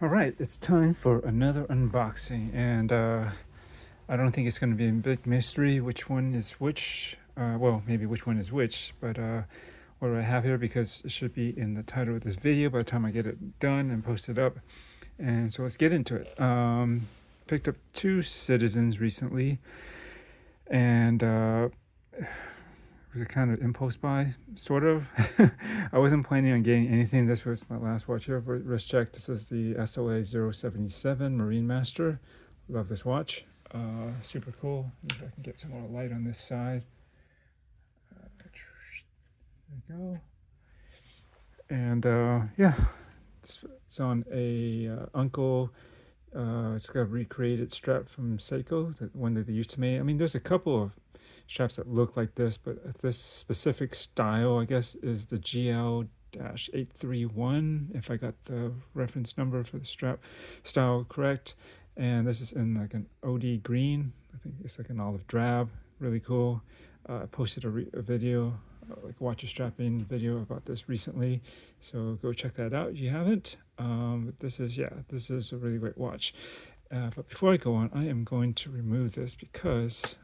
All right, it's time for another unboxing, and I don't think it's going to be a big mystery which one is which. Well, maybe which one is which, but what do I have here? Because it should be in the title of this video by the time I get it done and posted up. And so let's get into it. Picked up two Citizens recently, and it was a kind of impulse buy, sort of. I wasn't planning on getting anything. This was my last watch here. But let's check. This is the SLA-077 Marine Master. Love this watch. Super cool. Maybe I can get some more light on this side. There we go. And yeah, it's on a Uncle. It's got a recreated strap from Seiko, the one that they used to make. I mean, there's a couple of straps that look like this, but this specific style, I guess, is the GL-831, if I got the reference number for the strap style correct. And this is in like an OD green. I think it's like an olive drab. Really cool. I posted a video, like watch a strapping video about this recently, so go check that out if you haven't. But this is a really great watch. But before I go on, I am going to remove this because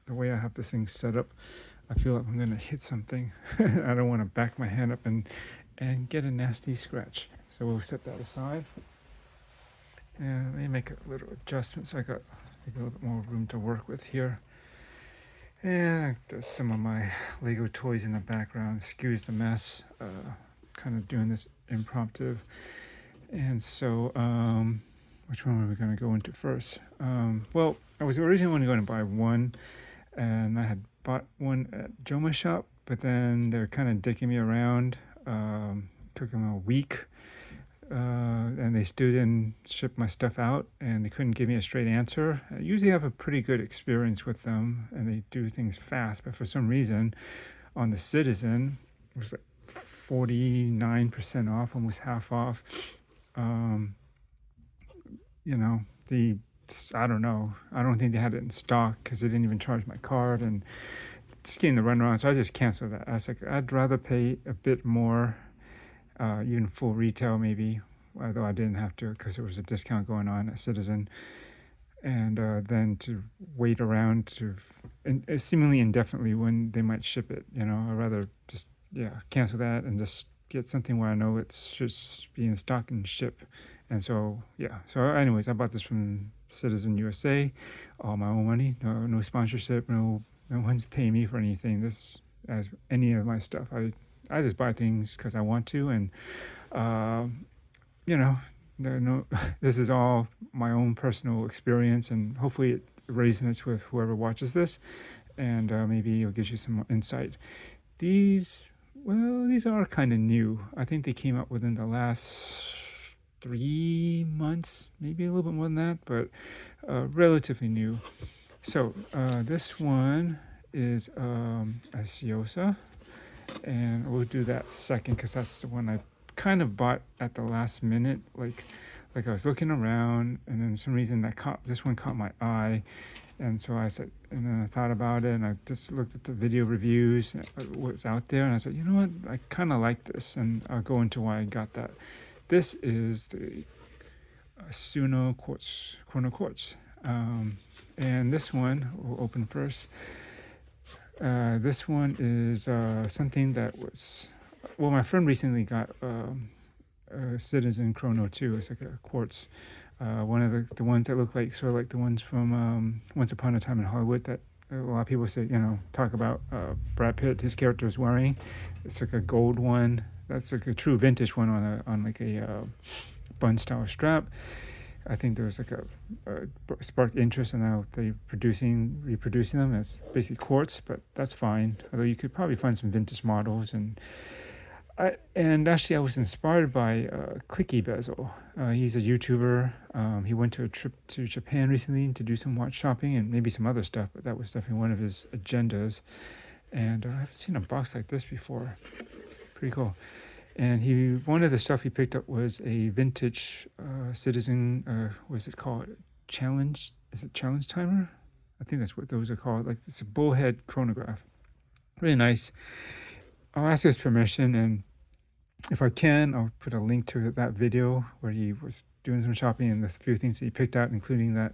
the way I have this thing set up, I feel like I'm going to hit something. I don't want to back my hand up and get a nasty scratch. So we'll set that aside. And let me make a little adjustment so I got a little bit more room to work with here. And there's some of my Lego toys in the background. Excuse the mess. Kind of doing this impromptu. And so, which one are we going to go into first? Well, I was originally going to buy one, and I had bought one at Joma shop, but then they're kind of dicking me around. Took them a week. And they still didn't ship my stuff out, and they couldn't give me a straight answer. I usually have a pretty good experience with them, and they do things fast, but for some reason on the Citizen it was like 49% off, almost half off. I don't know, I don't think they had it in stock because they didn't even charge my card, and just getting the runaround, so I just canceled that. I was like, I'd rather pay a bit more, even full retail maybe, although I didn't have to because there was a discount going on at Citizen, and then to wait around seemingly indefinitely when they might ship it. I'd rather just cancel that and just get something where I know it should be in stock and ship. And so anyways, I bought this from Citizen USA, all my own money, no sponsorship, no one's paying me for anything. This, as any of my stuff, I just buy things because I want to, and this is all my own personal experience, and hopefully it resonates with whoever watches this, and maybe it'll give you some more insight. These are kind of new. I think they came out within the last 3 months, maybe a little bit more than that, but relatively new. So this one is a Tsuyosa, and we'll do that second because that's the one I kind of bought at the last minute. Like I was looking around, and then for some reason this one caught my eye, and so I said, and then I thought about it, and I just looked at the video reviews, what's out there, and I said, you know what, I kind of like this, and I'll go into why I got that. This is the Tsuno Chrono Quartz, and this one we'll open first. This one is something that was, well, my friend recently got a Citizen Chrono 2. It's like a quartz, one of the ones that look like sort of like the ones from Once Upon a Time in Hollywood that a lot of people say, talk about Brad Pitt, his character is wearing. It's like a gold one. That's like a true vintage one on like a bun style strap. I think there was like a sparked interest, and now they're reproducing them as basically quartz, but that's fine. Although you could probably find some vintage models, and actually I was inspired by Clickybezel. He's a YouTuber. He went to a trip to Japan recently to do some watch shopping and maybe some other stuff, but that was definitely one of his agendas. And I haven't seen a box like this before. Pretty cool. And one of the stuff he picked up was a vintage Citizen, what's it called? Challenge? Is it Challenge Timer? I think that's what those are called. Like, it's a bullhead chronograph. Really nice. I'll ask his permission, and if I can, I'll put a link to that video where he was doing some shopping and the few things that he picked out, including that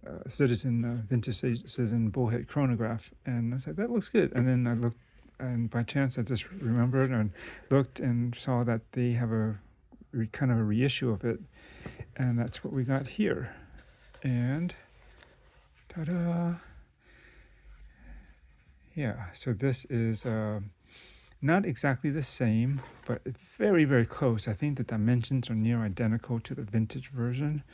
vintage citizen bullhead chronograph. And I said, that looks good. And then I looked, and by chance I just remembered and looked and saw that they have a kind of a reissue of it, and that's what we got here. And ta-da! Yeah, so this is not exactly the same, but it's very, very close. I think the dimensions are near identical to the vintage version.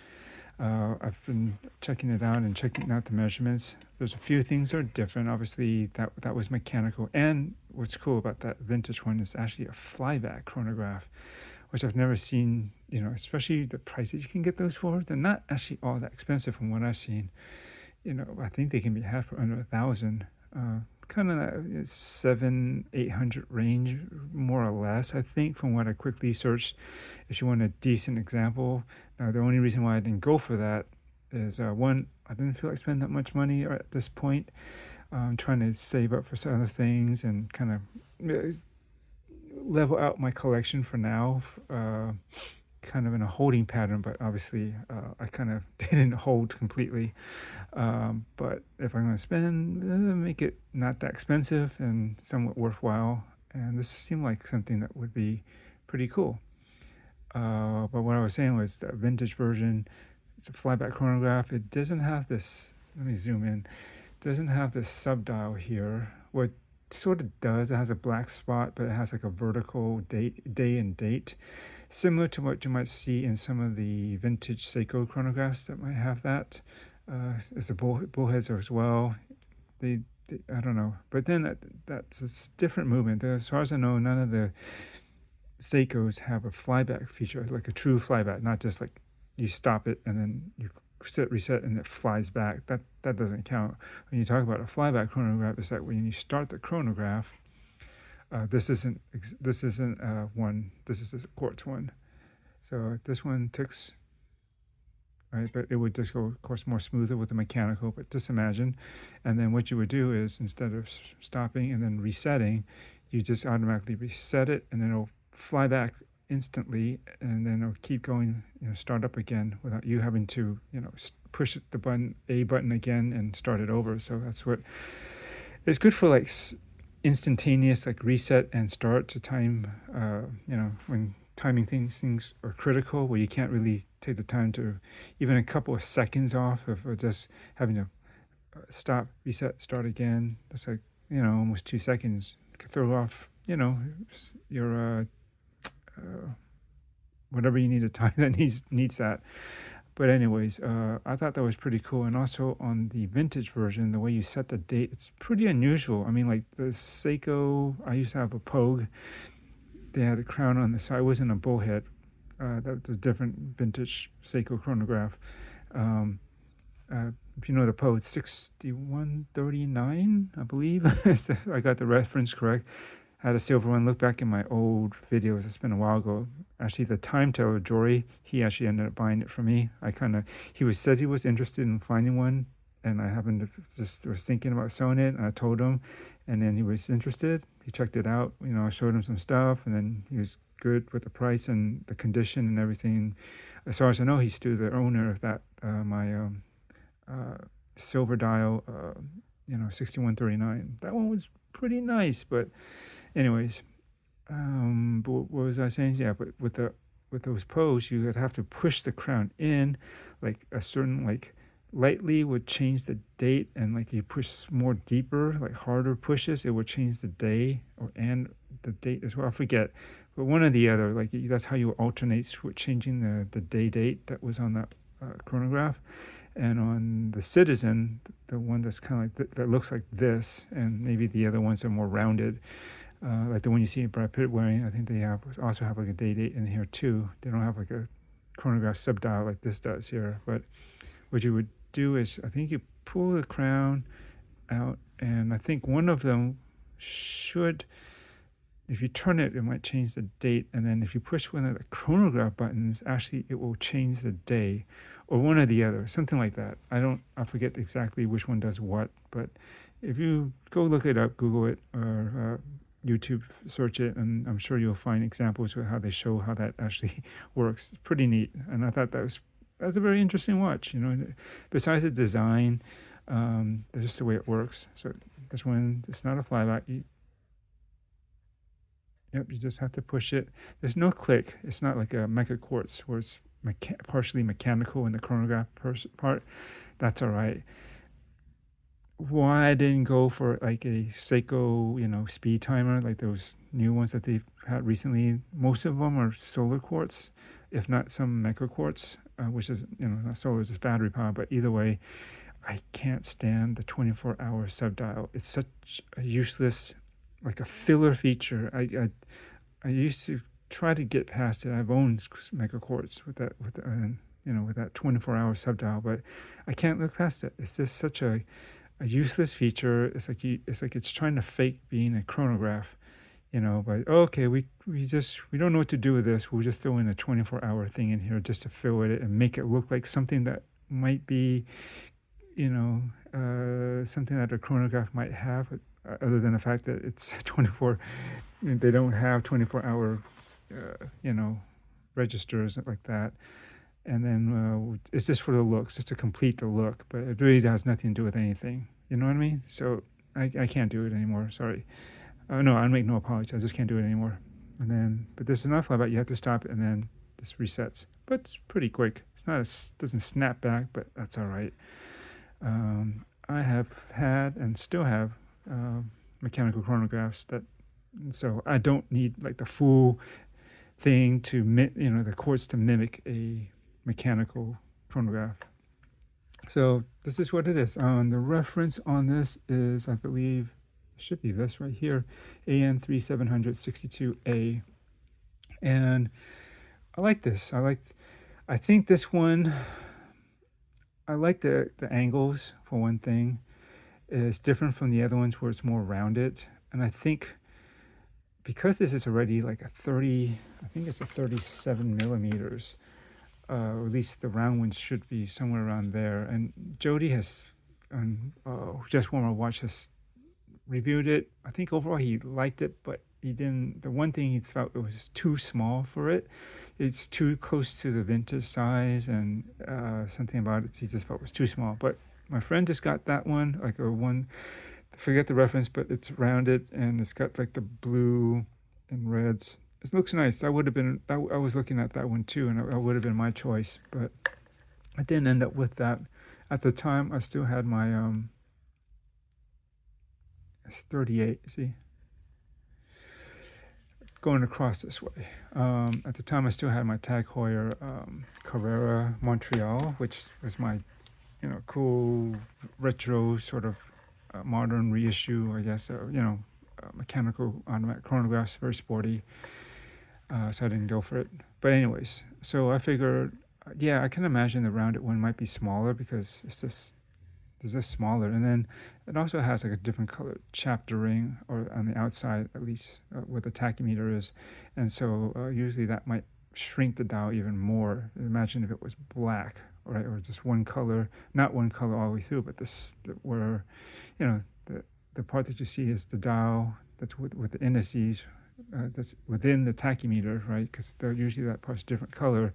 I've been checking it out and checking out the measurements. There's a few things that are different. Obviously, that was mechanical. And what's cool about that vintage one is actually a flyback chronograph, which I've never seen, especially the prices you can get those for. They're not actually all that expensive from what I've seen. I think they can be had for under $1,000. Kind of that 700-800 range, more or less, I think, from what I quickly searched. If you want a decent example. Now, the only reason why I didn't go for that is, one, I didn't feel like spending that much money at this point. I'm trying to save up for some other things and kind of level out my collection for now. Kind of in a holding pattern, but obviously I kind of didn't hold completely. But if I'm going to spend, make it not that expensive and somewhat worthwhile. And this seemed like something that would be pretty cool. But what I was saying was the vintage version, it's a flyback chronograph. It doesn't have this, let me zoom in, it doesn't have this sub-dial here. What sort of does, it has a black spot, but it has like a vertical day and date, similar to what you might see in some of the vintage Seiko chronographs that might have that. As the bullheads are as well. They I don't know, but then that's a different movement. As far as I know, none of the Seikos have a flyback feature, like a true flyback, not just like you stop it and then you reset and it flies back. That doesn't count. When you talk about a flyback chronograph, it's that when you start the chronograph, this isn't one. This is a quartz one. So this one ticks, right? But it would just go, of course, more smoother with the mechanical. But just imagine, and then what you would do is instead of stopping and then resetting, you just automatically reset it, and then it'll fly back instantly, and then it'll keep going, start up again without you having to, push the A button again and start it over. So that's what it's good for, like instantaneous, like reset and start to time. When timing things are critical, where you can't really take the time to even a couple of seconds off of just having to stop, reset, start again. That's like almost 2 seconds. Could throw off your whatever you need to time that needs that. But anyways, I thought that was pretty cool. And also on the vintage version, the way you set the date, it's pretty unusual. I mean, like the Seiko, I used to have a Pogue. They had a crown on the side. It wasn't a bullhead. That was a different vintage Seiko chronograph. If you know the Pogue, 6139, I believe. I got the reference correct. I had a silver one. Look back in my old videos. It's been a while ago. Actually, the time teller, Jory, he actually ended up buying it for me. He said he was interested in finding one, and I happened to was thinking about selling it, and I told him, and then he was interested. He checked it out. I showed him some stuff, and then he was good with the price and the condition and everything. As far as I know, he's still the owner of that, my silver dial, 6139. That one was pretty nice, but anyways, but what was I saying? Yeah, but with those Pogues, you would have to push the crown in, like a certain, like lightly would change the date, and like you push more deeper, like harder pushes, it would change the day and the date as well. I forget, but one or the other. Like that's how you alternate changing the date that was on that chronograph. And on the Citizen, the one that's kind of like that looks like this, and maybe the other ones are more rounded, like the one you see Brad Pitt wearing. I think they also have like a date in here too. They don't have like a chronograph sub-dial like this does here. But what you would do is, I think you pull the crown out, and I think one of them should, if you turn it, it might change the date. And then if you push one of the chronograph buttons, actually it will change the day, or one or the other, something like that. I forget exactly which one does what, but if you go look it up, Google it, or YouTube search it, and I'm sure you'll find examples of how they show how that actually works. It's pretty neat, and I thought that's a very interesting watch. Besides the design, just the way it works. So this one, it's not a flyback. Yep, you just have to push it. There's no click. It's not like a Mecha Quartz where it's partially mechanical in the chronograph part. That's all right. Why I didn't go for like a Seiko, speed timer, like those new ones that they've had recently. Most of them are solar quartz, if not some Mecha Quartz, which is, not solar, just battery power. But either way, I can't stand the 24-hour subdial. It's such a useless, like a filler feature. I used to try to get past it. I've owned Mecha Quartz with that 24-hour subdial, but I can't look past it. It's just such a useless feature. It's like it's trying to fake being a chronograph, but okay, we don't know what to do with this. We'll just throw in a 24-hour thing in here just to fill it and make it look like something that might be, something that a chronograph might have, other than the fact that it's 24. They don't have 24-hour, registers like that. And then it's just for the looks, just to complete the look, but it really has nothing to do with anything. You know what I mean? So I can't do it anymore. Sorry. No, I make no apologies. I just can't do it anymore. But there's enough about you have to stop it and then this resets. But it's pretty quick. Doesn't snap back, but that's all right. I have had and still have mechanical chronographs so I don't need like the full thing to the quartz to mimic a mechanical chronograph. So this is what it is. The reference on this is, I believe, it should be this right here, AN3700-62A. And I like this. I think this one, I like the angles for one thing. It's different from the other ones where it's more rounded. And I think because this is already like I think it's a 37 millimeters, or at least the round ones should be somewhere around there. And Jody has, Just One More Watch, has reviewed it. I think overall he liked it, but he didn't. The one thing he felt it was too small for it. It's too close to the vintage size, and something about it he just felt was too small. But my friend just got that one, like a one. Forget the reference, but it's rounded and it's got like the blue and reds. It looks nice. I was looking at that one too, and it would have been my choice, but I didn't end up with that. At the time, I still had my it's 38. See, going across this way. At the time, I still had my Tag Heuer Carrera Montreal, which was my cool retro sort of modern reissue, I guess. Mechanical automatic chronographs, very sporty. So I didn't go for it. But anyways, so I figured, I can imagine the rounded one might be smaller because it's just smaller. And then it also has like a different color chapter ring, or on the outside at least, where the tachymeter is. And so usually that might shrink the dial even more. Imagine if it was black, right, or just one color, not one color all the way through, but where, the part that you see is the dial that's with the indices, that's within the tachymeter, right? Because usually that part's different color.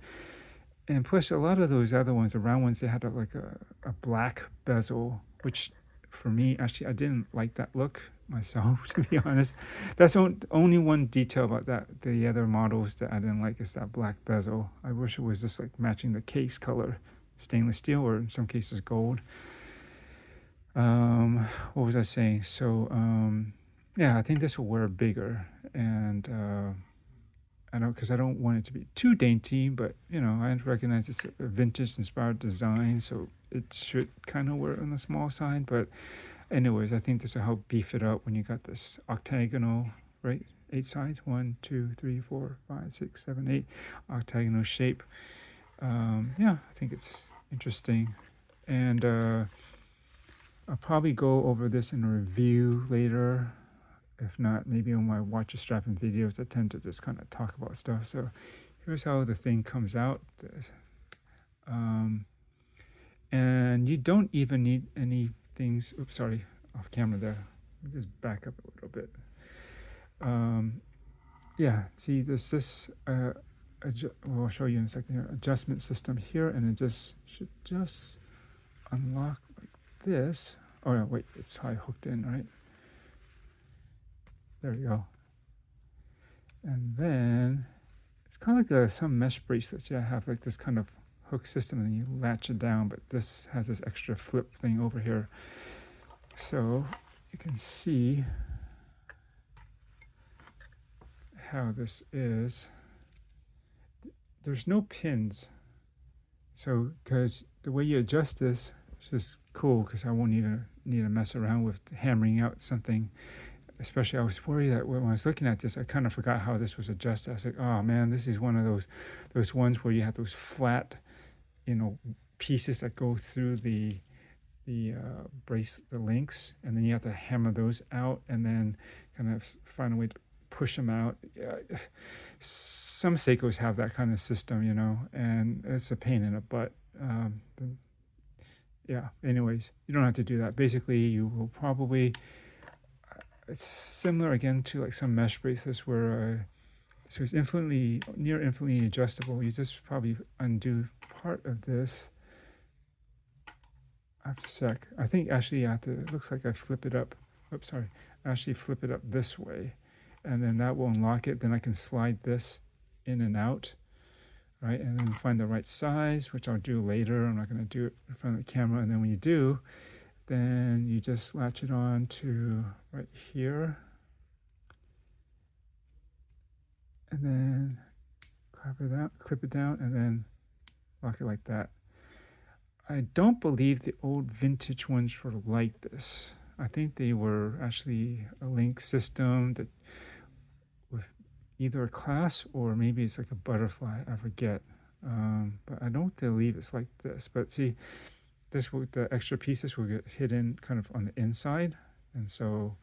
And plus, a lot of those other ones, the round ones, they had like a black bezel, which for me, actually, I didn't like that look myself, to be honest. That's only one detail about that. The other models that I didn't like is that black bezel. I wish it was just like matching the case color, stainless steel, or in some cases gold. What was I saying? So, I think this will wear bigger, and because I don't want it to be too dainty, but I recognize it's a vintage inspired design, so it should kind of wear on the small side. But anyways, I think this will help beef it up when you got this octagonal, right? 8 sides, 1, 2, 3, 4, 5, 6, 7, 8 octagonal shape. I think it's interesting, and I'll probably go over this in a review later. If not, maybe on my watch strapping videos, I tend to just kind of talk about stuff. So here's how the thing comes out. And you don't even need any things. Oops, sorry, off camera there. Let me just back up a little bit. Yeah, see this well, I'll show you in a second here, adjustment system here, and it just should just unlock like this. Oh yeah, wait, it's high hooked in, right? There we go. And then it's kind of like some mesh bracelets. You have like this kind of hook system and you latch it down, but this has this extra flip thing over here. So you can see how this is. There's no pins. So because the way you adjust this is just cool, because I won't need to mess around with hammering out something. Especially, I was worried that when I was looking at this, I kind of forgot how this was adjusted. I was like, oh man, this is one of those ones where you have those flat, pieces that go through the links, and then you have to hammer those out, and then kind of find a way to push them out. Some Seikos have that kind of system, and it's a pain in the butt. Yeah. Anyways, you don't have to do that. Basically, you will probably. It's similar again to like some mesh bracelets where so it's near infinitely adjustable. You just probably undo part of this. I have to check. I think actually it looks like I flip it up. Oops, sorry. I actually flip it up this way, and then that will unlock it. Then I can slide this in and out, right? And then find the right size, which I'll do later. I'm not going to do it in front of the camera. And then when you do, then you just latch it on to right here, and then clip it down, and then lock it like that. I don't believe the old vintage ones were like this. I think they were actually a link system that with either a clasp or maybe it's like a butterfly, I forget. But I don't believe it's like this. But see, the extra pieces will get hidden kind of on the inside, and so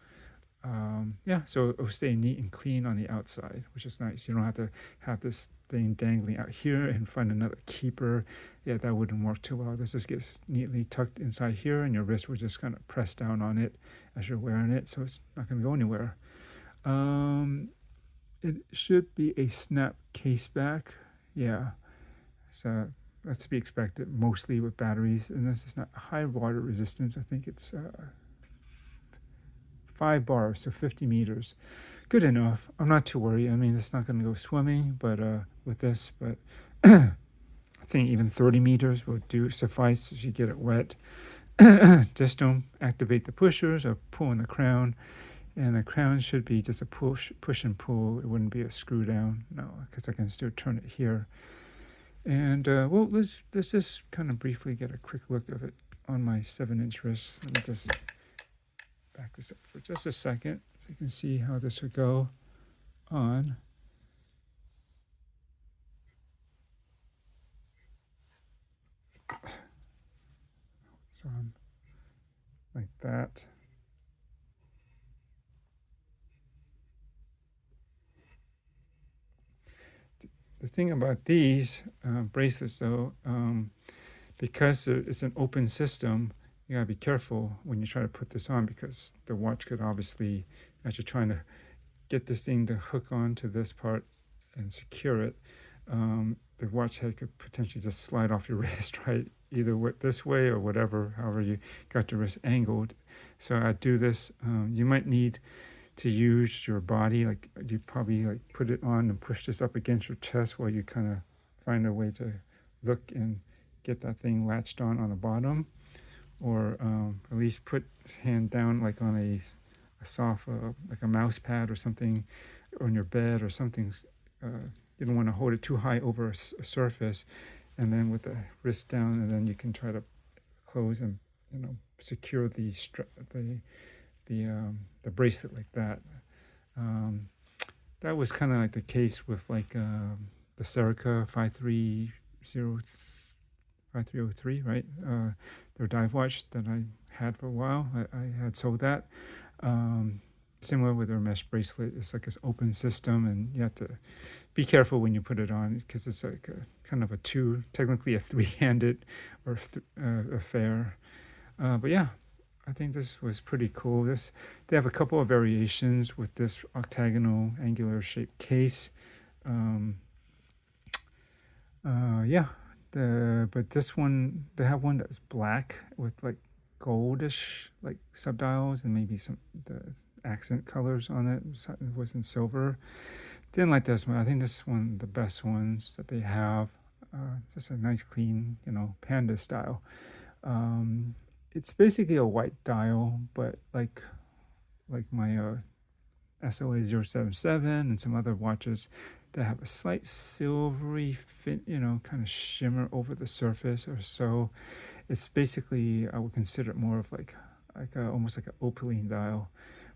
so it'll stay neat and clean on the outside, which is nice. You don't have to have this thing dangling out here and find another keeper. Yeah, that wouldn't work too well. This just gets neatly tucked inside here, and your wrist will just kind of press down on it as you're wearing it, so it's not going to go anywhere. It should be a snap case back. Yeah, so that's to be expected mostly with batteries, and this is not high water resistance. I think it's 5 bars, so 50 meters. Good enough. I'm not too worried. I mean, it's not going to go swimming, but with this, but I think even 30 meters will suffice if you get it wet. Just don't activate the pushers or pull on the crown, and the crown should be just a push and pull. It wouldn't be a screw down, no, because I can still turn it here. And well, let's just kind of briefly get a quick look of it on my 7-inch wrist. Let me just back this up for just a second so you can see how this would go on. It's on like that. The thing about these bracelets, though, because it's an open system, you gotta be careful when you try to put this on, because the watch could obviously, as you're trying to get this thing to hook onto this part and secure it, the watch head could potentially just slide off your wrist, right? Either this way or whatever, however you got your wrist angled. So I do this. You might need to use your body, like you probably like put it on and push this up against your chest while you kind of find a way to look and get that thing latched on the bottom, or at least put hand down like on a soft like a mouse pad or something on your bed or something. You don't want to hold it too high over a surface, and then with the wrist down, and then you can try to close and secure the bracelet like that. That was kind of like the case with like the Serica 5303, right? Their dive watch that I had for a while. I had sold that. Similar with their mesh bracelet, it's like this open system, and you have to be careful when you put it on, because it's like kind of technically a three-handed or affair. But yeah, I think this was pretty cool. They have a couple of variations with this octagonal angular shaped case. Um, yeah, but this one, they have one that's black with like goldish like subdials and maybe some the accent colors on it. It wasn't silver. Didn't like this one. I think this is one of the best ones that they have. Just a nice clean, panda style. Um, it's basically a white dial, but like my SLA077 and some other watches that have a slight silvery fin, kind of shimmer over the surface or so. It's basically, I would consider it more of almost like an opaline dial.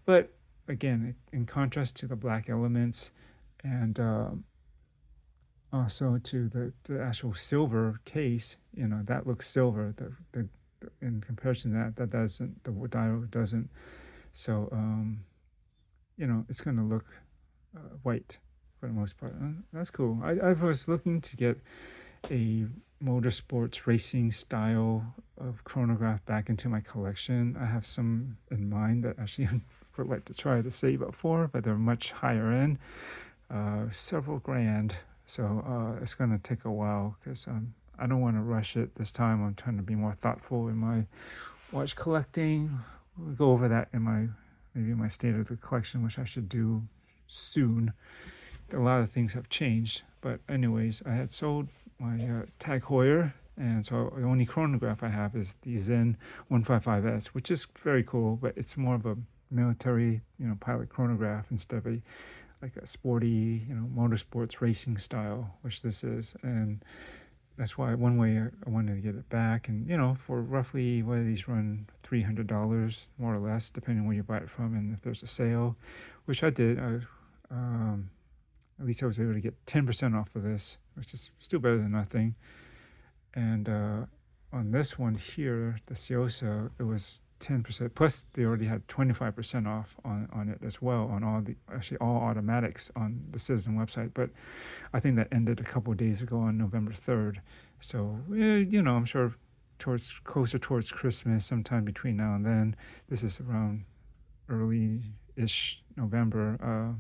But again, in contrast to the black elements and also to the actual silver case, that looks silver. In comparison to that doesn't, the dial doesn't. So, it's going to look white for the most part. That's cool. I was looking to get a motorsports racing style of chronograph back into my collection. I have some in mind that actually I would like to try to save up for, but they're much higher end, several grand. So it's going to take a while because I don't want to rush it this time. I'm trying to be more thoughtful in my watch collecting. We'll go over that in maybe my state of the collection, which I should do soon. A lot of things have changed, but anyways, I had sold my Tag Heuer, and so the only chronograph I have is the Zen 155S, which is very cool, but it's more of a military, pilot chronograph instead of like a sporty, motorsports racing style, which this is. And that's why one way I wanted to get it back. And, for roughly, what do these run? $300, more or less, depending on where you buy it from and if there's a sale, which I did. At least I was able to get 10% off of this, which is still better than nothing. And on this one here, the Tsuyosa, it was 10%, plus they already had 25% off on it as well, on all automatics on the Citizen website. But I think that ended a couple of days ago on November 3rd. So, I'm sure closer towards Christmas, sometime between now and then. This is around early-ish November.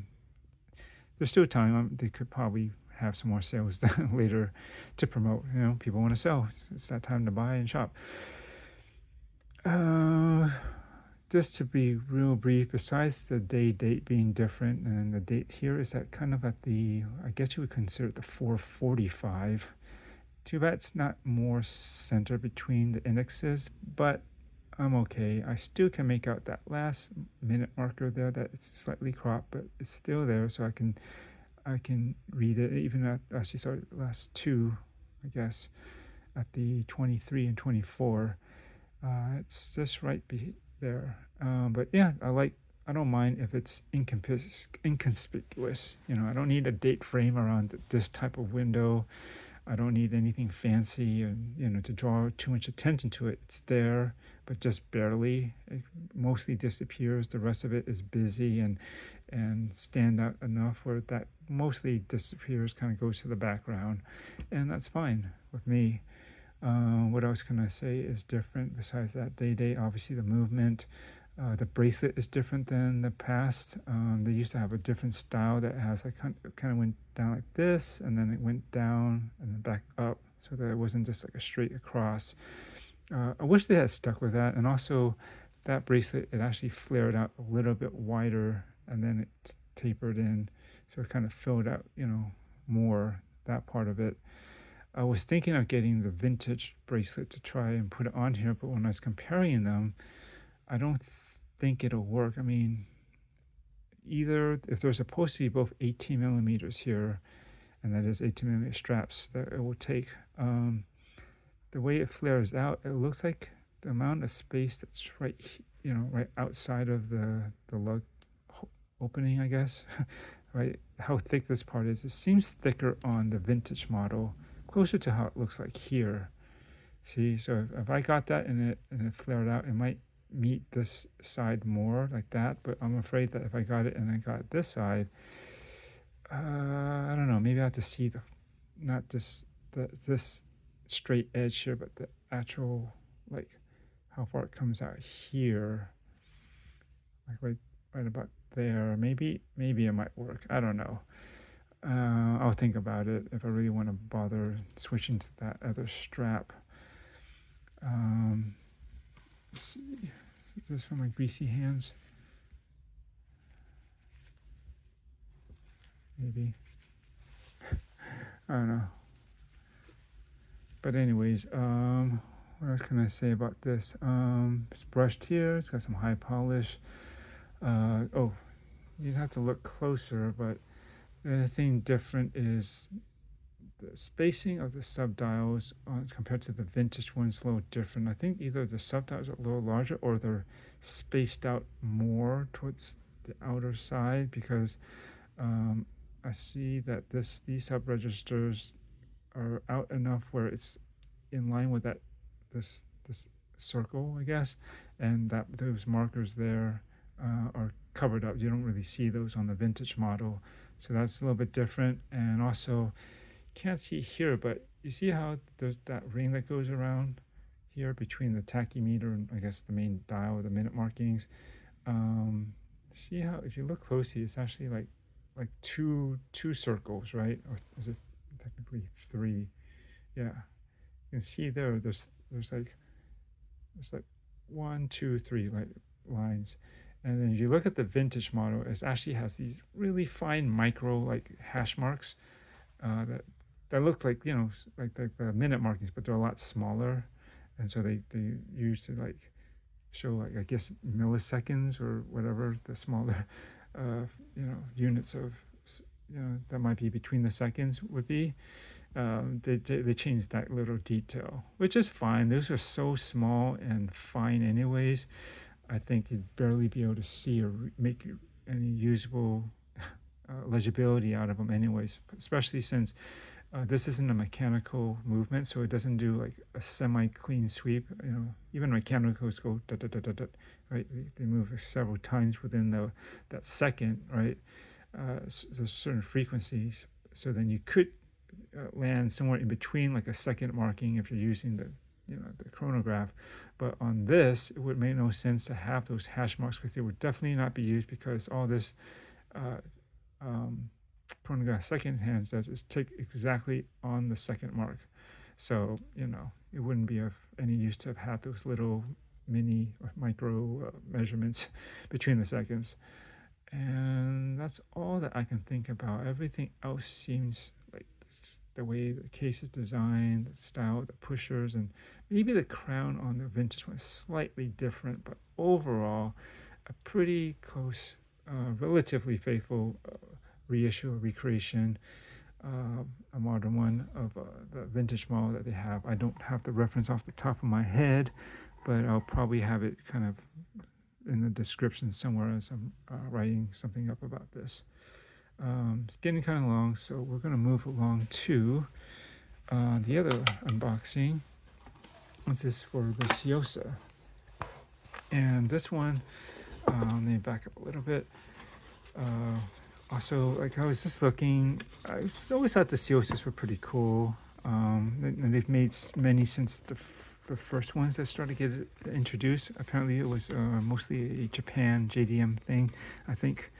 There's still time. They could probably have some more sales later to promote. People want to sell. It's that time to buy and shop. Just to be real brief, besides the date being different, and the date here is at kind of at I guess you would consider it the 445. Too bad it's not more center between the indexes, but I'm okay. I still can make out that last minute marker there that it's slightly cropped, but it's still there, so I can read it. Even at actually sorry, the last two, I guess, at the 23 and 24. It's just right there. But yeah, I don't mind if it's inconspicuous. I don't need a date frame around this type of window. I don't need anything fancy and, to draw too much attention to it. It's there, but just barely. It mostly disappears. The rest of it is busy and stand out enough where that mostly disappears, kind of goes to the background. And that's fine with me. What else can I say is different besides that day? Obviously, the movement. The bracelet is different than the past. They used to have a different style that has kind of went down like this, and then it went down and then back up, so that it wasn't just like a straight across. I wish they had stuck with that. And also, that bracelet, it actually flared out a little bit wider, and then it tapered in, so it kind of filled out, more that part of it. I was thinking of getting the vintage bracelet to try and put it on here, but when I was comparing them, I don't think it'll work. I mean, either if they're supposed to be both 18 millimeters here, and that is 18 millimeter straps that it will take, the way it flares out, it looks like the amount of space that's right outside of the lug opening, I guess, right? How thick this part is. It seems thicker on the vintage model, closer to how it looks like here. See, so if I got that and it flared out, it might meet this side more like that, but I'm afraid that if I got it and I got this side, I don't know, maybe I have to see not just this straight edge here, but the actual, like, how far it comes out here, like right about there. Maybe it might work. I don't know. I'll think about it if I really want to bother switching to that other strap. Let's see. Is this for my greasy hands? Maybe. I don't know. But anyways, what else can I say about this? It's brushed here. It's got some high polish. Oh, you'd have to look closer, but the thing different is the spacing of the subdials compared to the vintage ones is a little different. I think either the subdials are a little larger or they're spaced out more towards the outer side, because I see that these sub registers are out enough where it's in line with this circle, I guess, and that those markers there are covered up. You don't really see those on the vintage model, so that's a little bit different. And also, you can't see here, but you see how there's that ring that goes around here between the tachymeter and I guess the main dial, the minute markings. See how if you look closely, it's actually like two circles, right? Or is it technically three? Yeah, you can see there's like 1, 2, 3 like lines. And then if you look at the vintage model, it actually has these really fine micro like hash marks that look like, you know, like the minute markings, but they're a lot smaller. And so they used to like show like, I guess, milliseconds or whatever the smaller units of, that might be between the seconds would be. They changed that little detail, which is fine. Those are so small and fine anyways. I think you'd barely be able to see or make any usable legibility out of them anyways, especially since this isn't a mechanical movement, so it doesn't do like a semi-clean sweep. Even mechanicals go da da da da da, right? They move several times within that second, right? There's certain frequencies, so then you could land somewhere in between, like a second marking if you're using the chronograph. But on this, it would make no sense to have those hash marks, because they would definitely not be used, because all this chronograph second hands does is take exactly on the second mark. So it wouldn't be of any use to have had those little mini or micro measurements between the seconds. And that's all that I can think about. Everything else seems like the way the case is designed, the style of the pushers, and maybe the crown on the vintage one is slightly different, but overall a pretty close, relatively faithful reissue or recreation, a modern one of the vintage model that they have. I don't have the reference off the top of my head, but I'll probably have it kind of in the description somewhere as I'm writing something up about this. It's getting kind of long, so we're going to move along to the other unboxing. This is for the Tsuyosa. And this one, let me back up a little bit. Also, like I was just looking, I always thought the Tsuyoshas were pretty cool. And they've made many since the first ones that started to get introduced. Apparently it was mostly a Japan JDM thing, I think.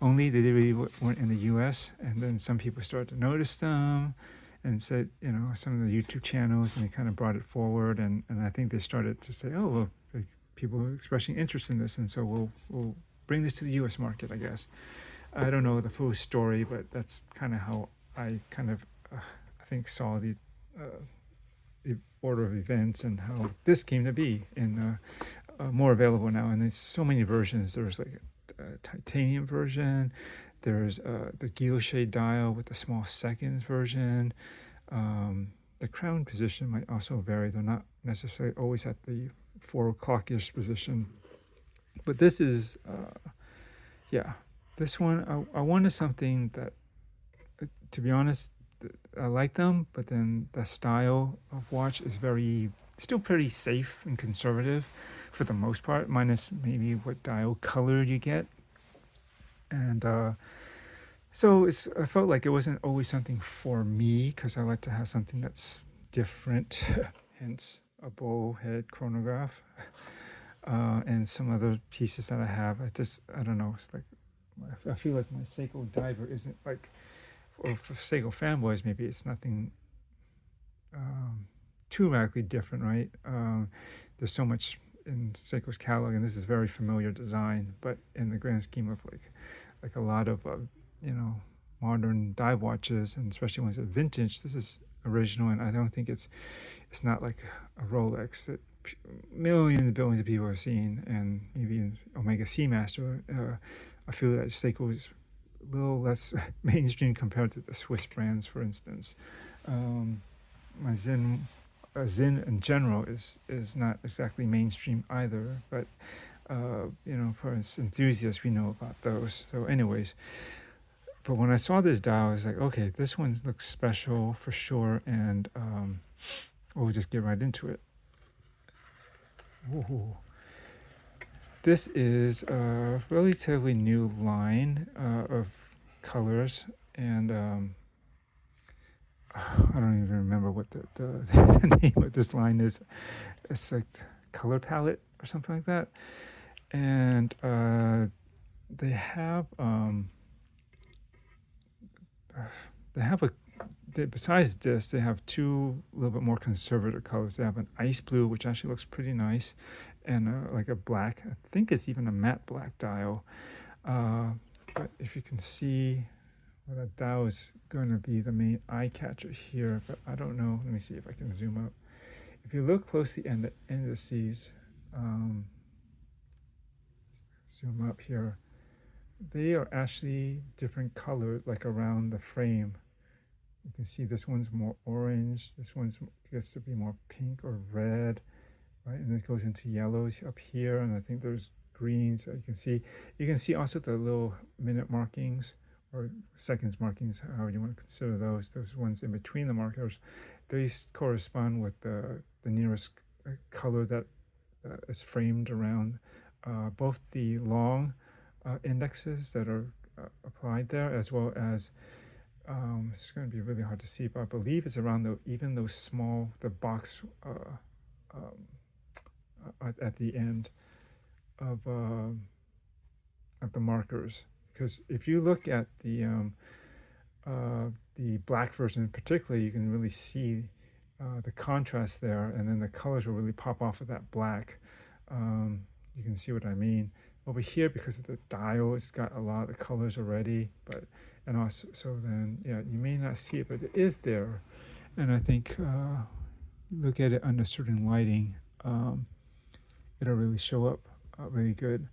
Only they really weren't in the US, and then some people started to notice them and said, some of the YouTube channels, and they kind of brought it forward, and I think they started to say, oh, well, like, people are expressing interest in this, and so we'll bring this to the US market, I guess. I don't know the full story, but that's kind of how I kind of I think saw the order of events and how this came to be, and more available now. And there's so many versions. There's like a titanium version, there's the guilloche dial with the small seconds version. The crown position might also vary. They're not necessarily always at the 4 o'clock-ish position, but this is this one I wanted something that, to be honest, I like them, but then the style of watch is still pretty safe and conservative for the most part, minus maybe what dial color you get. And so I felt like it wasn't always something for me, because I like to have something that's different, hence a bullhead chronograph, and some other pieces that I have. I don't know. It's like I feel like my Seiko diver isn't like, or for Seiko fanboys, maybe it's nothing too radically different, right? There's so much in Seiko's catalog, and this is very familiar design, but in the grand scheme of like a lot of modern dive watches, and especially ones that are vintage, this is original, and I don't think it's not like a Rolex that millions and billions of people are seeing, and maybe Omega Seamaster. I feel that Seiko is a little less mainstream compared to the Swiss brands, for instance. My Zin in general is not exactly mainstream either, but for us enthusiasts, we know about those. So anyways, but when I saw this dial, I was like, okay, this one looks special for sure, and we'll just get right into it. Ooh. This is a relatively new line of colors, and I don't even remember what the name of this line is. It's like color palette or something like that, and they have besides this, they have two a little bit more conservative colors. They have an ice blue, which actually looks pretty nice, and like a black. I think it's even a matte black dial. But if you can see, well, that dial is going to be the main eye catcher here, but I don't know. Let me see if I can zoom up. If you look closely at the indices, zoom up here, they are actually different colors, like around the frame. You can see this one's more orange, this one's gets to be more pink or red, right? And this goes into yellows up here, and I think there's greens. So you can see also the little minute markings or seconds markings, however you want to consider those ones in between the markers. They correspond with the nearest color that is framed around both the long indexes that are applied there, as well as it's going to be really hard to see, but I believe it's around even those small, the box at the end of the markers. Because if you look at the black version particularly, you can really see the contrast there, and then the colors will really pop off of that black. You can see what I mean. Over here, because of the dial, it's got a lot of colors already, and also, so then, yeah, you may not see it, but it is there. And I think, look at it under certain lighting, it'll really show up really good.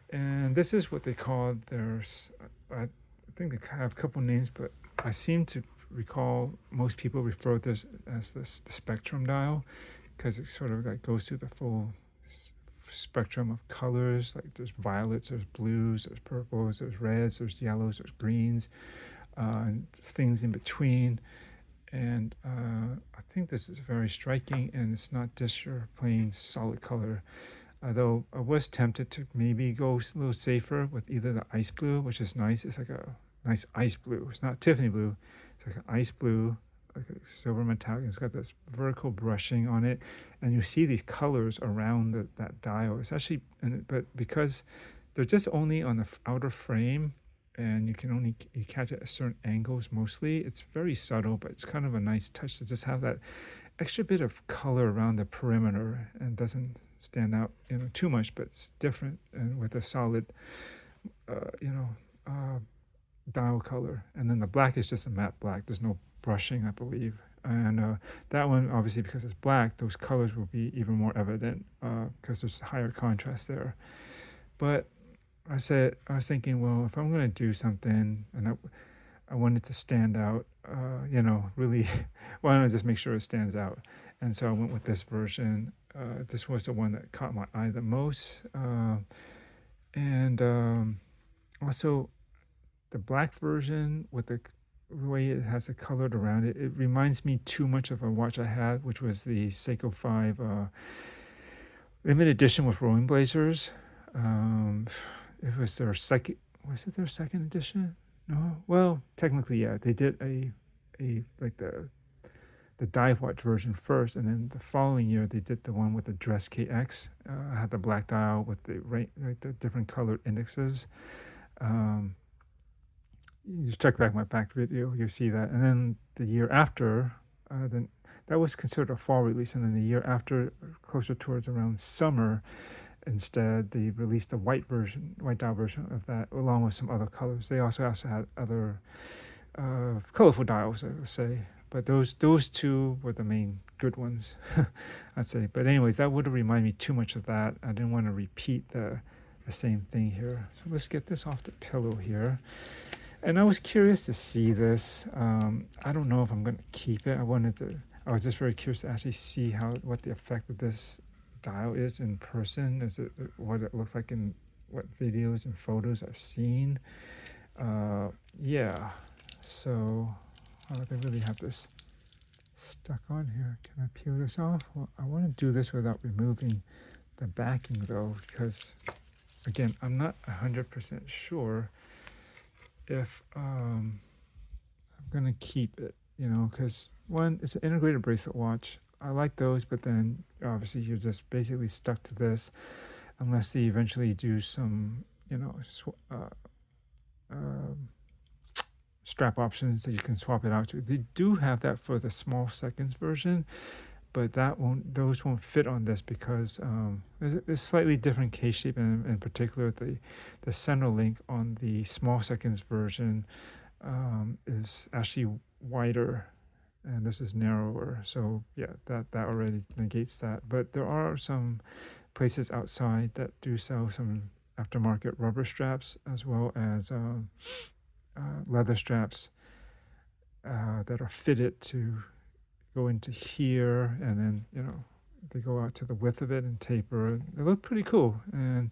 And this is what they call I think they have a couple names, but I seem to recall most people refer to this as the Spectrum Dial, because it sort of like goes through the full spectrum of colors. Like there's violets, there's blues, there's purples, there's reds, there's yellows, there's greens, and things in between. And I think this is very striking, and it's not just your plain solid color. Although I was tempted to maybe go a little safer with either the ice blue, which is nice. It's like a nice ice blue. It's not Tiffany blue. It's like an ice blue, like a silver metallic. It's got this vertical brushing on it, and you see these colors around that dial. It's actually, but because they're just only on the outer frame, and you catch it at certain angles mostly. It's very subtle, but it's kind of a nice touch to just have that extra bit of color around the perimeter, and doesn't stand out too much, but it's different, and with a solid dial color. And then the black is just a matte black. There's no brushing, I believe. And that one, obviously, because it's black, those colors will be even more evident because there's higher contrast there. But I was thinking, well, if I'm going to do something, and I wanted to stand out, really, why don't I just make sure it stands out? And so I went with this version. This was the one that caught my eye the most. And also, the black version with the way it has it colored around it, it reminds me too much of a watch I had, which was the Seiko 5 limited edition with rolling blazers. It was their second. Was it their second edition? No. Well, technically, yeah. They did a like the the dive watch version first, and then the following year they did the one with the Dress KX. Had the black dial with the the different colored indexes. You just check back my back video, you'll see that. And then the year after, then that was considered a fall release, and then the year after, closer towards around summer, instead they released the white dial version of that, along with some other colors. They also had other colorful dials, I would say, but those two were the main good ones, I'd say. But anyways, that would have reminded me too much of that. I didn't want to repeat the same thing here. So let's get this off the pillow here. And I was curious to see this. I don't know if I'm going to keep it. I was just very curious to actually see what the effect of this dial is in person. Is it what it looks like in what videos and photos I've seen? Yeah. So, they really have this stuck on here. Can I peel this off? Well, I want to do this without removing the backing though, because again, I'm not 100% sure if I'm gonna keep it, because one, it's an integrated bracelet watch. I like those, but then obviously you're just basically stuck to this unless they eventually do some, strap options that you can swap it out to. They do have that for the small seconds version, but those won't fit on this because there's slightly different case shape, and in particular the center link on the small seconds version is actually wider, and this is narrower. So yeah, that already negates that. But there are some places outside that do sell some aftermarket rubber straps, as well as leather straps that are fitted to go into here, and then they go out to the width of it and taper. They look pretty cool, and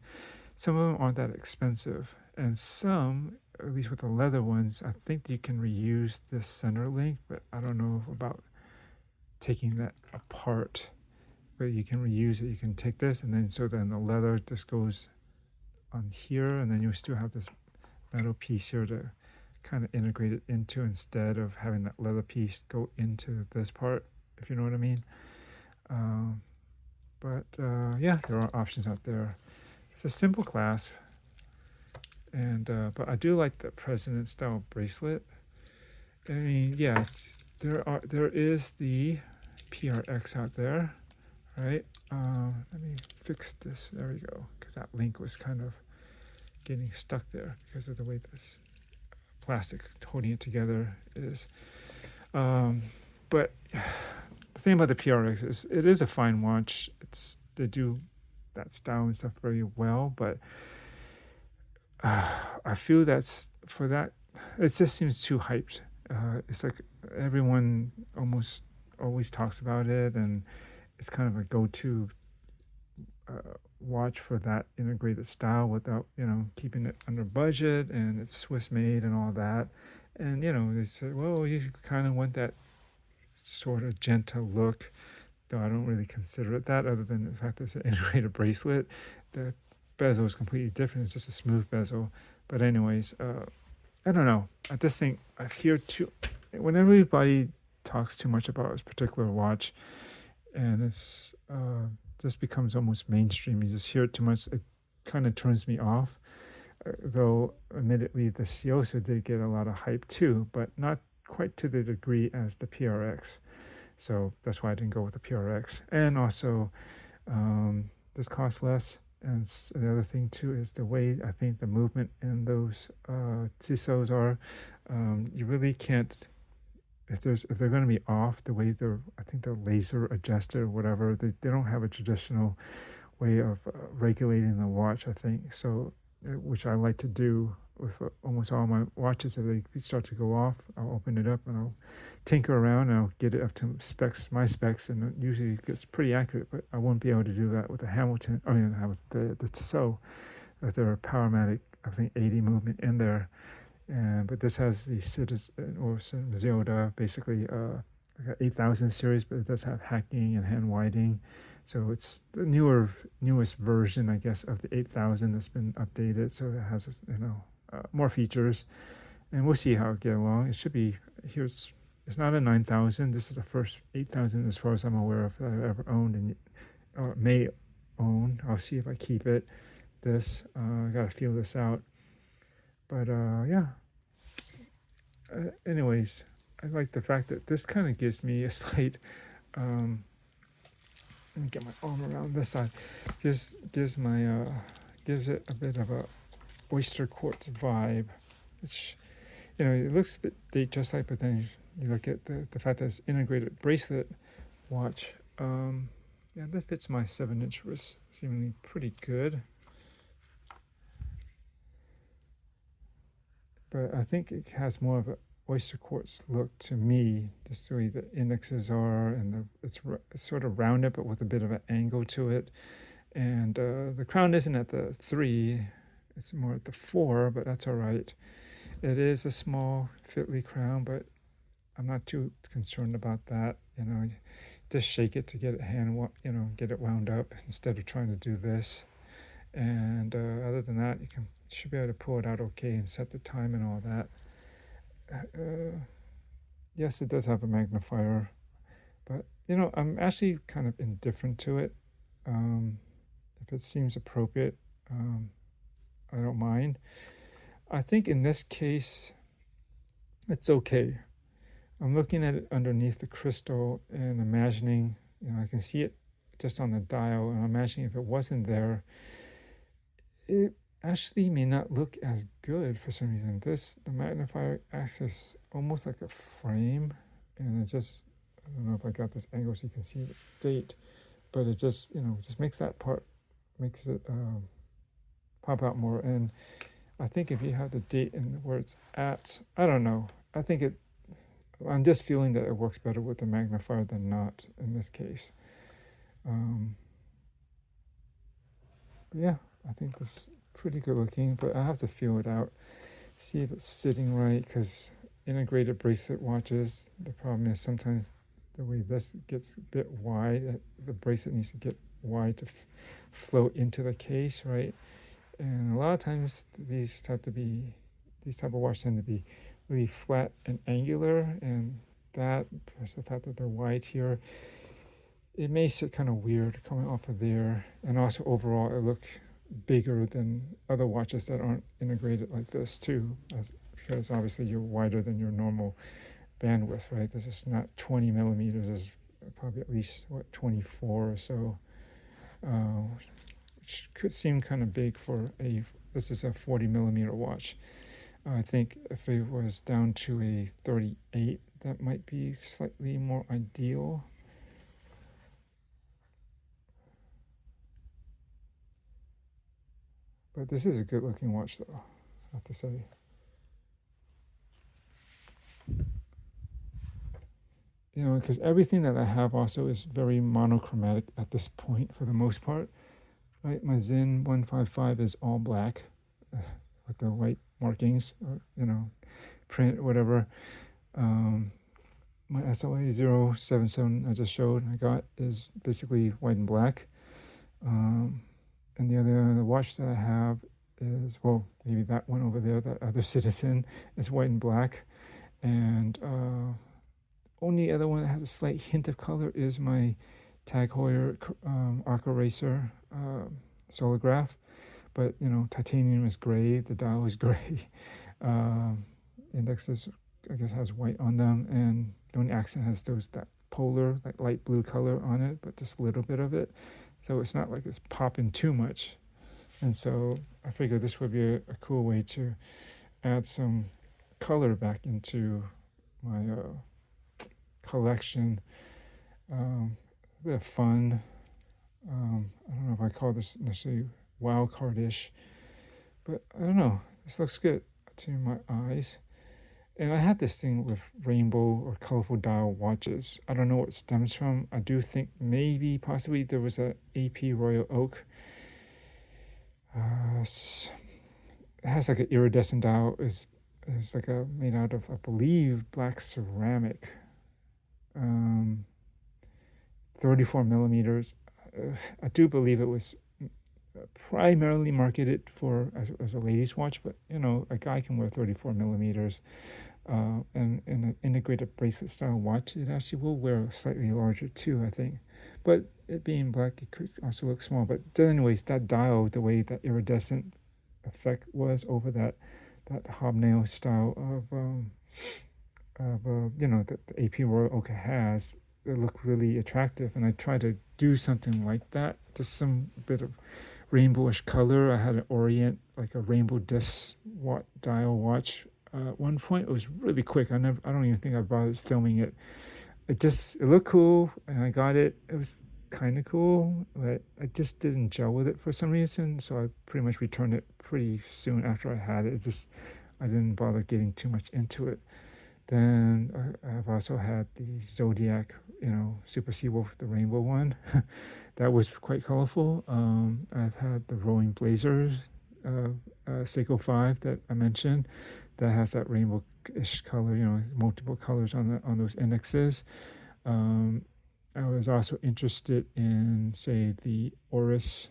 some of them aren't that expensive, and some, at least with the leather ones, I think you can reuse this center link, but I don't know about taking that apart. But you can reuse it. You can take this, and then the leather just goes on here, and then you still have this metal piece here to kind of integrate it into, instead of having that leather piece go into this part, if you know what I mean. Yeah, there are options out there. It's a simple clasp, and but I do like the president style bracelet. I mean, yeah, there is the PRX out there, right? Let me fix this. There we go, because that link was kind of getting stuck there because of the way this plastic holding it together is. But the thing about the PRX is it is a fine watch. They do that style and stuff very well, but I feel that's for that. It just seems too hyped. It's like everyone almost always talks about it, and it's kind of a go-to watch for that integrated style without keeping it under budget, and it's Swiss made and all that. And they say, well, you kind of want that sort of gentle look, though I don't really consider it that, other than the fact that it's an integrated bracelet. The bezel is completely different. It's just a smooth bezel. But anyways, I don't know. I just think I hear when everybody talks too much about this particular watch, and it's just becomes almost mainstream. You just hear it too much. It kind of turns me off. Though, admittedly, the Tsuyosa did get a lot of hype too, but not quite to the degree as the PRX. So that's why I didn't go with the PRX. And also, this costs less. And the other thing too is the way I think the movement in those Tsuyosos are. You really can't. If they're going to be off the way I think they're laser adjusted or whatever, they don't have a traditional way of regulating the watch, I think. So, which I like to do with almost all my watches. If they start to go off, I'll open it up and I'll tinker around and I'll get it up to my specs, and it usually gets pretty accurate. But I won't be able to do that with the the Tsuyo, with their Powermatic, I think 80 movement in there. But this has the Citizen or Zelda, basically like an 8000 series, but it does have hacking and hand winding. So it's the newest version, I guess, of the 8000 that's been updated. So it has more features, and we'll see how it get along. It should be here. It's It's not a 9000. This is the first 8000 as far as I'm aware of that I've ever owned and may own. I'll see if I keep it. This I gotta feel this out. But yeah. Anyways, I like the fact that this kind of gives me a slight. Let me get my arm around this side. Gives it a bit of a oyster quartz vibe. Which, it looks a bit date just like, but then you look at the fact that it's integrated bracelet watch. Yeah, that fits my 7-inch wrist seemingly pretty good. But I think it has more of a oyster quartz look to me, just the way the indexes are, and it's sort of rounded but with a bit of an angle to it. And the crown isn't at the 3, it's more at the 4, but that's all right. It is a small Fitly crown, but I'm not too concerned about that. Just shake it to get it get it wound up instead of trying to do this. And other than that, you should be able to pull it out okay and set the time and all that. Yes, it does have a magnifier, but I'm actually kind of indifferent to it. If it seems appropriate, I don't mind. I think in this case, it's okay. I'm looking at it underneath the crystal and imagining, I can see it just on the dial, and I'm imagining if it wasn't there, it actually may not look as good for some reason. The magnifier acts as almost like a frame, and it just, I don't know if I got this angle so you can see the date, but it just, just makes that part, makes it pop out more. And I think if you have the date and where it's at, I don't know. I'm just feeling that it works better with the magnifier than not in this case. Yeah, I think this is pretty good looking, but I have to feel it out, see if it's sitting right, because integrated bracelet watches, the problem is sometimes the way this gets a bit wide, the bracelet needs to get wide to float into the case, right? And a lot of times these type of watches tend to be really flat and angular, and that plus the fact that they're wide here, it may sit kind of weird coming off of there. And also overall it looks bigger than other watches that aren't integrated like this too, because obviously you're wider than your normal bandwidth, right? This is not 20 millimeters, it's probably at least 24 or so, which could seem kind of big for this is a 40 millimeter watch. I think if it was down to a 38, that might be slightly more ideal. But this is a good looking watch though, I have to say. Because everything that I have also is very monochromatic at this point for the most part, right? My Zen 155 is all black with the white markings, or, print, whatever. My SLA 077 I just showed, I got, is basically white and black. And the watch that I have is, well, maybe that one over there, that other Citizen, is white and black. And only other one that has a slight hint of color is my Tag Heuer Arc Eraser Solograph. But, titanium is gray, the dial is gray. Indexes, I guess, has white on them, and the only accent has that polar, like light blue color on it, but just a little bit of it. So it's not like it's popping too much. And so I figured this would be a cool way to add some color back into my collection. A bit of fun. I don't know if I call this necessarily wild card-ish, but I don't know. This looks good to my eyes. And I have this thing with rainbow or colorful dial watches. I don't know what it stems from. I do think maybe, possibly, there was a AP Royal Oak. It has like an iridescent dial. It's like made out of, I believe, black ceramic. 34 millimeters. I do believe it was primarily marketed for as a ladies watch, but a guy can wear 34 millimeters. and in an integrated bracelet style watch, it actually will wear slightly larger too, I think. But it being black, it could also look small. But anyways, that dial, the way that iridescent effect was over that hobnail style of that the AP Royal Oak has, it looked really attractive. And I tried to do something like that, just some bit of rainbowish color. I had an Orient, like a rainbow disc dial watch. At one point, it was really quick. I don't even think I bothered filming it. It looked cool, and I got it. It was kind of cool, but I just didn't gel with it for some reason. So I pretty much returned it pretty soon after I had it. I didn't bother getting too much into it. Then I've also had the Zodiac, Super Seawolf, the rainbow one. That was quite colorful. I've had the Rolling Blazers, Seiko 5 that I mentioned, that has that rainbow-ish color, multiple colors on those indexes. I was also interested in, say, the Oris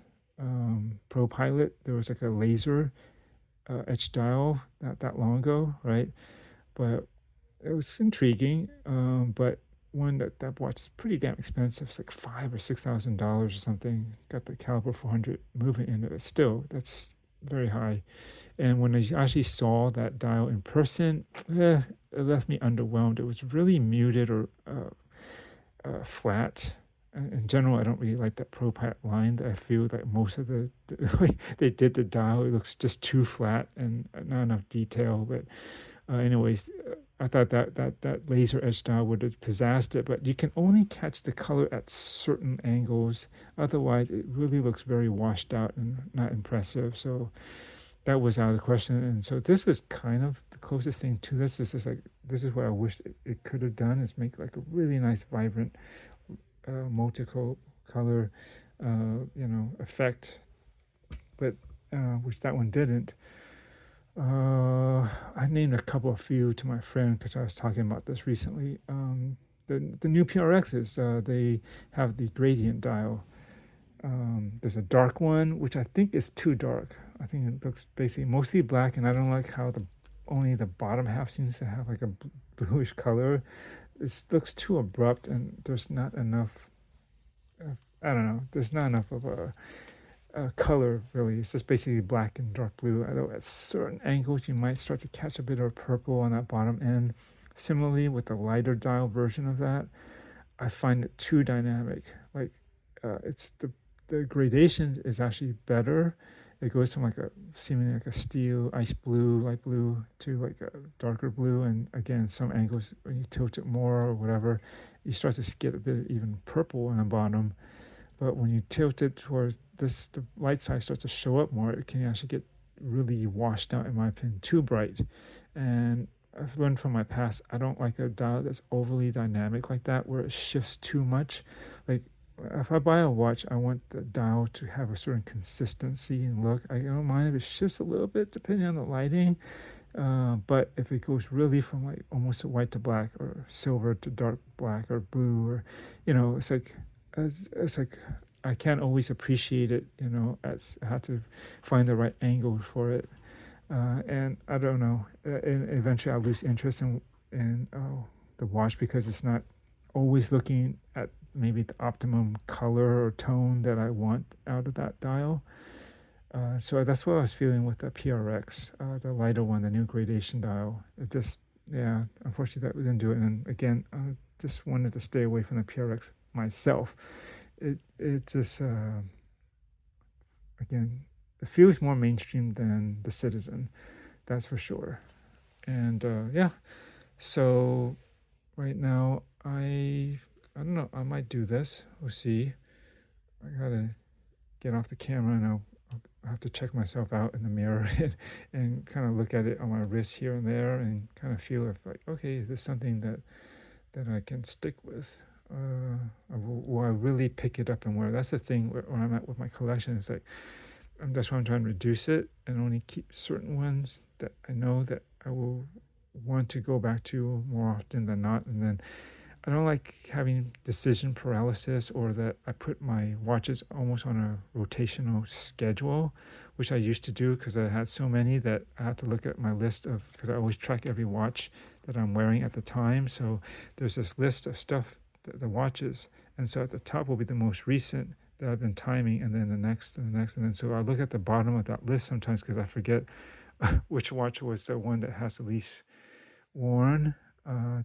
Pro Pilot. There was like a laser etch dial not that long ago, right? But it was intriguing. But one that watch is pretty damn expensive. It's like $5,000 or $6,000 or something. Got the caliber 400 movement in it. Still, that's very high. And when I actually saw that dial in person, it left me underwhelmed. It was really muted or flat. In general, I don't really like that Pro Pilot line. I feel like most of the way they did the dial, it looks just too flat and not enough detail. But anyways, I thought that laser edge dial would have pizzazed it, but you can only catch the color at certain angles. Otherwise, it really looks very washed out and not impressive. So that was out of the question. And so this was kind of the closest thing to this. This is what I wish it could have done, is make like a really nice, vibrant, multicolor, effect. But which that one didn't. I named a few to my friend because I was talking about this recently. The new PRXs, they have the gradient dial. There's a dark one, which I think is too dark. I think it looks basically mostly black, and I don't like how only the bottom half seems to have like a bluish color. It looks too abrupt, and there's not enough. I don't know. There's not enough of a color, really. It's just basically black and dark blue. Although at certain angles, you might start to catch a bit of purple on that bottom end. Similarly, with the lighter dial version of that, I find it too dynamic. Like it's the gradation is actually better. It goes from like seemingly like a steel, ice blue, light blue, to like a darker blue. And again, some angles, when you tilt it more or whatever, you start to get a bit even purple on the bottom. But when you tilt it towards this, the light side starts to show up more. It can actually get really washed out, in my opinion, too bright. And I've learned from my past, I don't like a dial that's overly dynamic like that, where it shifts too much. Like if I buy a watch, I want the dial to have a certain consistency and look. I don't mind if it shifts a little bit depending on the lighting. But if it goes really from like almost white to black, or silver to dark black, or blue, or it's like I can't always appreciate it. As I have to find the right angle for it, and I don't know. And eventually, I'll lose interest in the watch, because it's not always looking at maybe the optimum color or tone that I want out of that dial. So that's what I was feeling with the PRX, the lighter one, the new gradation dial. It just, unfortunately that didn't do it. And again, I just wanted to stay away from the PRX myself. It just, again, it feels more mainstream than the Citizen, that's for sure. And so right now I don't know, I might do this. We'll see. I gotta get off the camera, and I'll have to check myself out in the mirror and kind of look at it on my wrist here and there, and kind of feel if like, okay, is this something that I can stick with? Will I really pick it up and wear? That's the thing where I'm at with my collection. It's like, that's why I'm trying to reduce it and only keep certain ones that I know that I will want to go back to more often than not. And then I don't like having decision paralysis, or that I put my watches almost on a rotational schedule, which I used to do because I had so many that I had to look at my list of, because I always track every watch that I'm wearing at the time. So there's this list of stuff, the watches, and so at the top will be the most recent that I've been timing, and then the next and the next, and then so I look at the bottom of that list sometimes because I forget which watch was the one that has the least worn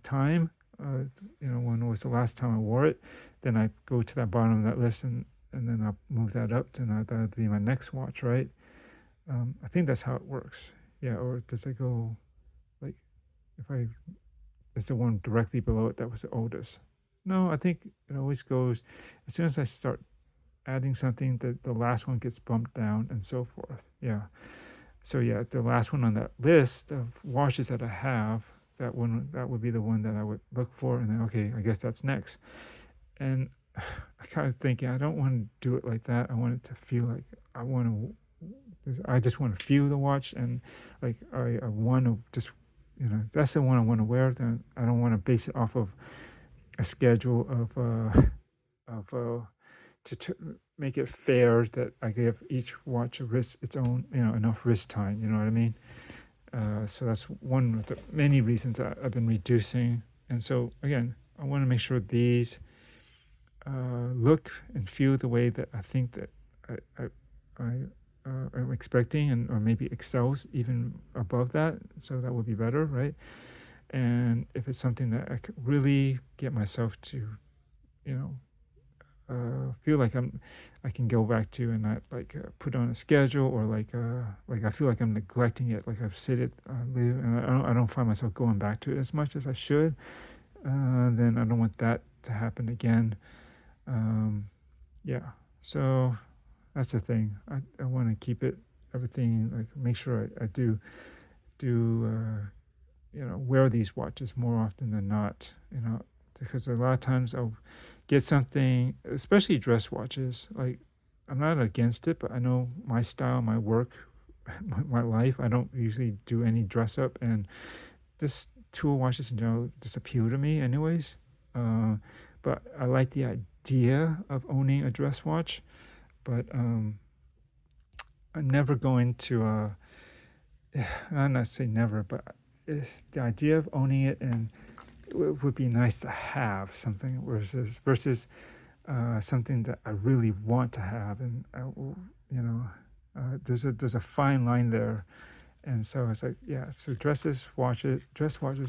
time. When was the last time I wore it? Then I go to that bottom of that list, and then I'll move that up, and that'll be my next watch, right? I think that's how it works. Yeah, or does it go like it's the one directly below it that was the oldest? No, I think it always goes as soon as I start adding something, the last one gets bumped down and so forth. Yeah. So yeah, the last one on that list of watches that I have, that would be the one that I would look for, and then okay, I guess that's next. And I kind of thinking I don't want to do it like that. I want it to feel like I just want to feel the watch, and like I want to just that's the one I want to wear. Then I don't want to base it off of a schedule to make it fair that I give each watch its own enough wrist time. You know what I mean? So that's one of the many reasons that I've been reducing. And so again, I want to make sure these look and feel the way that I think that I'm expecting, and or maybe excels even above that. So that would be better, right? And if it's something that I could really get myself to, feel like I can go back to and not like put on a schedule, or like I feel like I'm neglecting it, like I've said it, and I don't find myself going back to it as much as I should. Then I don't want that to happen again. Yeah, so that's the thing. I want to keep everything, like make sure I do wear these watches more often than not, because a lot of times I'll get something, especially dress watches. Like, I'm not against it, but I know my style, my work, my life, I don't usually do any dress up, and this tool watches in general just appeal to me anyways. But I like the idea of owning a dress watch, but I'm never going to I'm not saying never, but the idea of owning it, and it would be nice to have something versus something that I really want to have, and there's a fine line there, and so it's like, yeah, so dress watches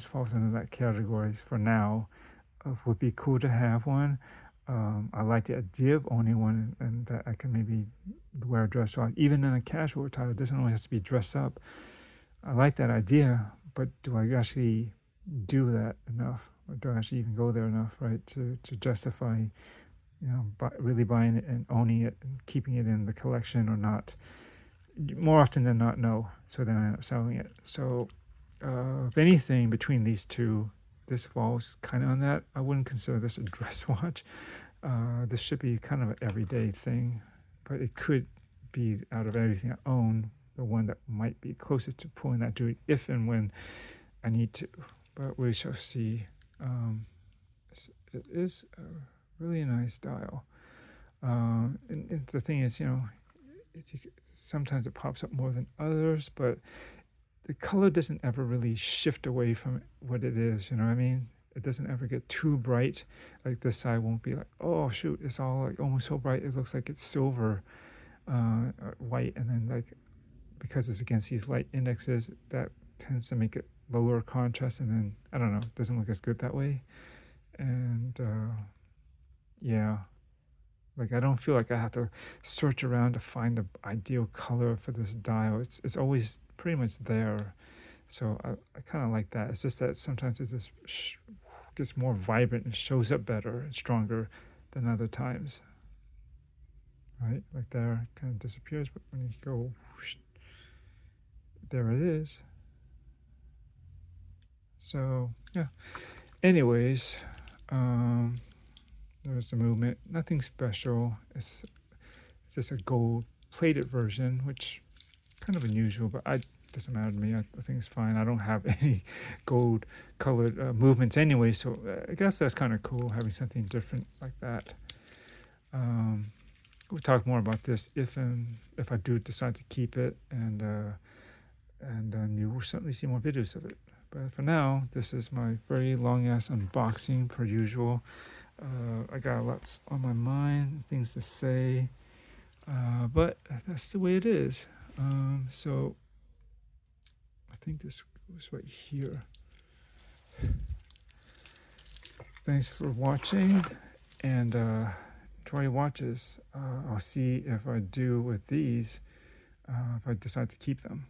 falls into that category for now. Would be cool to have one. I like the idea of owning one, and that I can maybe wear a dress watch even in a casual attire. It doesn't always have to be dressed up. I like that idea, but do I actually do that enough, or do I actually even go there enough, right, to justify, really buying it and owning it and keeping it in the collection or not? More often than not, no. So then I end up selling it. So if anything between these two, this falls kind of on that. I wouldn't consider this a dress watch. This should be kind of an everyday thing, but it could be, out of everything I own, the one that might be closest to pulling that duty if and when I need to. But we shall see. It is a really nice dial. And the thing is, sometimes it pops up more than others, but the color doesn't ever really shift away from what it is. You know what I mean? It doesn't ever get too bright. Like this side won't be like, oh shoot, it's all like almost so bright it looks like it's silver, white, and then like, because it's against these light indexes, that tends to make it lower contrast, and then I don't know, it doesn't look as good that way. And yeah, like I don't feel like I have to search around to find the ideal color for this dial. It's always pretty much there. So I kind of like that. It's just that sometimes it just gets more vibrant and shows up better and stronger than other times. Right, like there, it kind of disappears, but when you go, whoosh, there it is. So yeah. Anyways, there's the movement. Nothing special. It's just a gold-plated version, which kind of unusual, but it doesn't matter to me. I think it's fine. I don't have any gold-colored movements anyway, so I guess that's kind of cool, having something different like that. We'll talk more about this if I do decide to keep it, and you will certainly see more videos of it. But for now, this is my very long ass unboxing per usual. I got lots on my mind, things to say, but that's the way it is. So I think this goes right here. Thanks for watching, and enjoy your watches. I'll see if I do with these, if I decide to keep them.